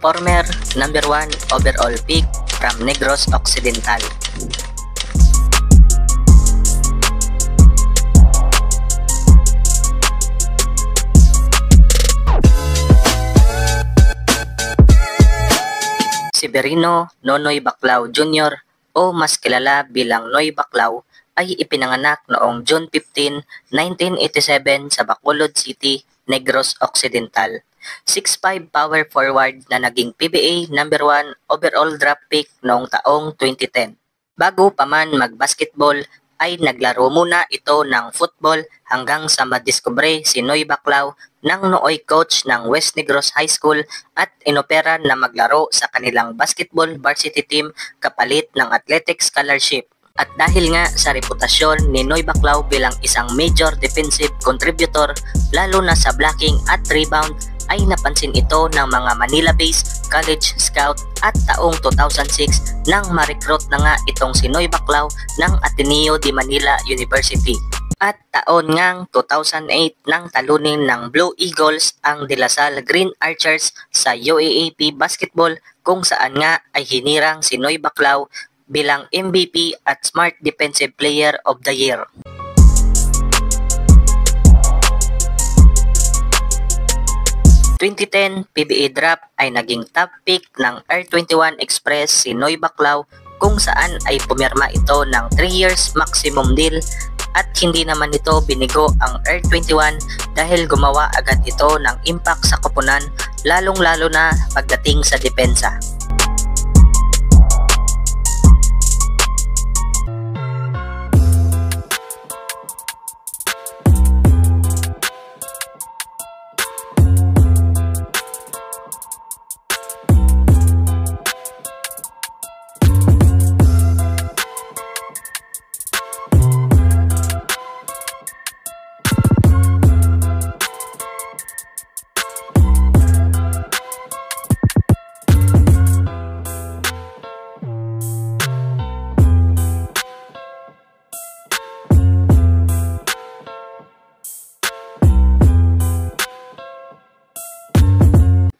former number 1 overall pick from Negros Occidental. Severino Nonoy Baclao Jr. o mas kilala bilang Noy Baclao ay ipinanganak noong June 15, 1987 sa Bacolod City, Negros Occidental. 6'5" power forward na naging PBA number 1 overall draft pick noong taong 2010. Bago pa man mag-basketball ay naglaro muna ito ng football hanggang sa madiskubre si Noy Baclao ng nooy coach ng West Negros High School at inopera na maglaro sa kanilang basketball varsity team kapalit ng athletic scholarship. At dahil nga sa reputasyon ni Noy Baclao bilang isang major defensive contributor lalo na sa blocking at rebound ay napansin ito ng mga Manila-based college scout at taong 2006 nang ma-recruit na nga itong si Noy Baclao ng Ateneo de Manila University. At taon ngang 2008 nang talunin ng Blue Eagles ang De La Salle Green Archers sa UAAP Basketball kung saan nga ay hinirang si Noy Baclao bilang MVP at Smart Defensive Player of the Year. Noong 2010 PBA draft ay naging top pick ng R21 Express si Noy Baclao kung saan ay pumirma ito ng 3 years maximum deal at hindi naman ito binigo ang R21 dahil gumawa agad ito ng impact sa koponan lalong-lalo na pagdating sa depensa.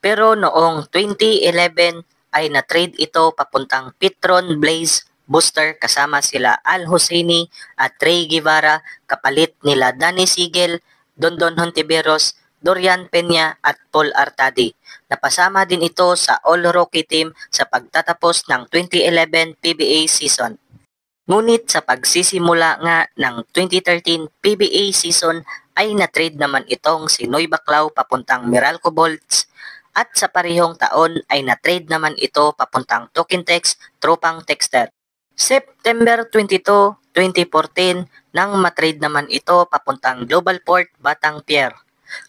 Pero noong 2011 ay na-trade ito papuntang Petron Blaze Booster kasama sila Al Hosseini at Trey Guevara kapalit nila Danny Sigel, Dondon Hontiveros, Dorian Peña at Paul Artadi. Napasama din ito sa All-Rookie team sa pagtatapos ng 2011 PBA season. Ngunit sa pagsisimula nga ng 2013 PBA season ay na-trade naman itong si Noy Baclao papuntang Meralco Bolts. At sa parehong taon ay na-trade naman ito papuntang Tokentex Tropang Texter. September 22, 2014 nang matrade naman ito papuntang Global Port Batang Pier.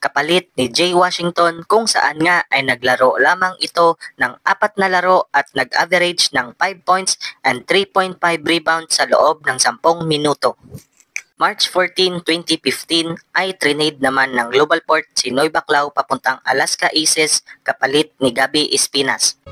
Kapalit ni Jay Washington kung saan nga ay naglaro lamang ito ng 4 na laro at nag-average ng 5 points and 3.5 rebounds sa loob ng 10 minuto. March 14, 2015 ay trinade naman ng Global Port si Noy Baclao papuntang Alaska Aces kapalit ni Gabby Espinas.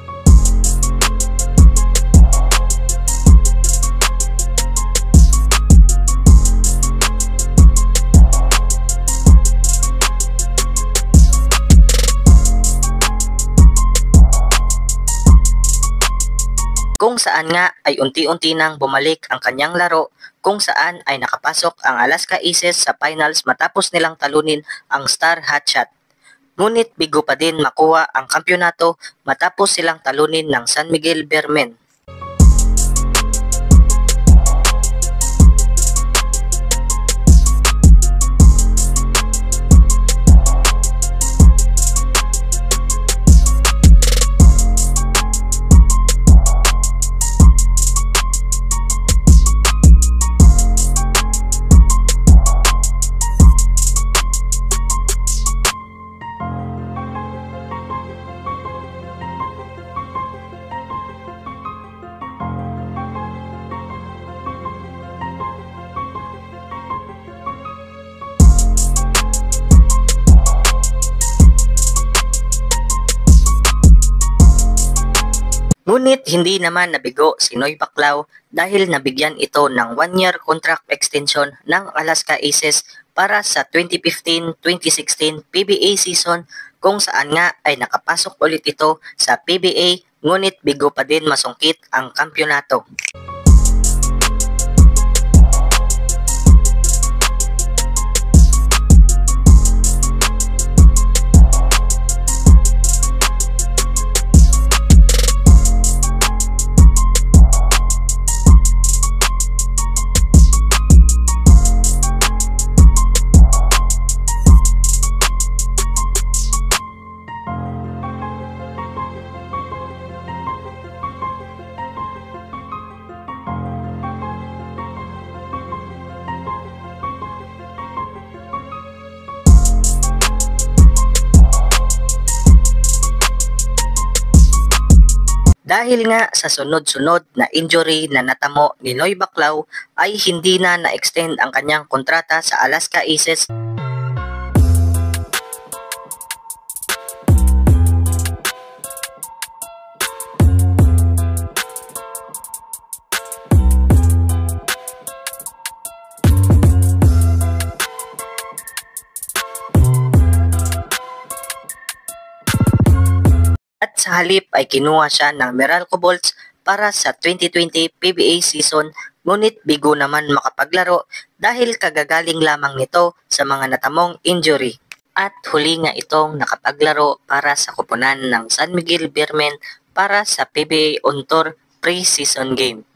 Kung saan nga ay unti-unti nang bumalik ang kanyang laro kung saan ay nakapasok ang Alaska Aces sa finals matapos nilang talunin ang Star Hotshot. Ngunit bigo pa din makuha ang kampyonato matapos silang talunin ng San Miguel Bearmen. Ngunit hindi naman nabigo si Noy Baclao dahil nabigyan ito ng 1-year contract extension ng Alaska Aces para sa 2015-2016 PBA season kung saan nga ay nakapasok ulit ito sa PBA ngunit bigo pa din masungkit ang kampyonato. Dahil nga sa sunod-sunod na injury na natamo ni Noy Baclao ay hindi na na-extend ang kanyang kontrata sa Alaska Aces. At sa halip ay kinuha siya ng Meralco Bolts para sa 2020 PBA season ngunit bigo naman makapaglaro dahil kagagaling lamang nito sa mga natamong injury. At huli nga itong nakapaglaro para sa koponan ng San Miguel Beermen para sa PBA On Tour pre-season game.